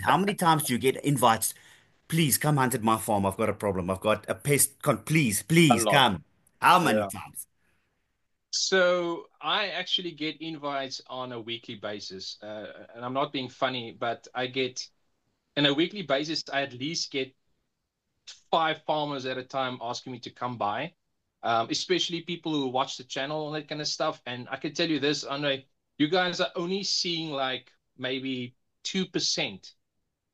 How many times do you get invites? Please come hunt at my farm. I've got a problem. I've got a pest. Please, A please lot. come. How many Yeah. times? So I actually get invites on a weekly basis, and I'm not being funny, but I get on a weekly basis. I at least get 5 farmers at a time asking me to come by, especially people who watch the channel and that kind of stuff. And I can tell you this, Andre, you guys are only seeing like maybe 2%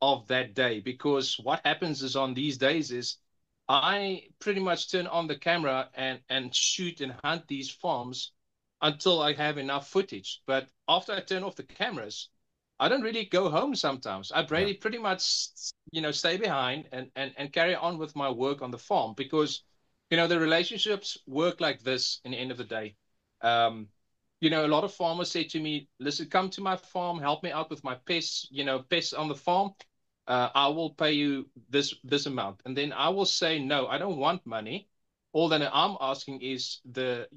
of that day, because what happens is on these days is I pretty much turn on the camera and shoot and hunt these farms until I have enough footage. But after I turn off the cameras, I don't really go home sometimes. I Yeah, pretty much, stay behind and carry on with my work on the farm, because, the relationships work like this in the end of the day. Um, a lot of farmers say to me, listen, come to my farm, help me out with my pests, pests on the farm. I will pay you this amount. And then I will say, no, I don't want money. All that I'm asking is the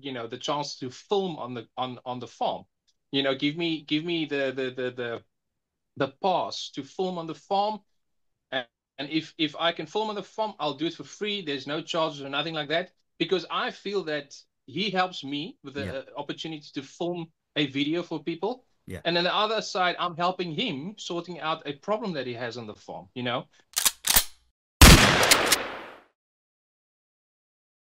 chance to film on the farm. Give me the pass to film on the farm. And if I can film on the farm, I'll do it for free. There's no charges or nothing like that, because I feel that he helps me with yeah, the opportunity to film a video for people. yeah, And then the other side, I'm helping him sorting out a problem that he has on the farm.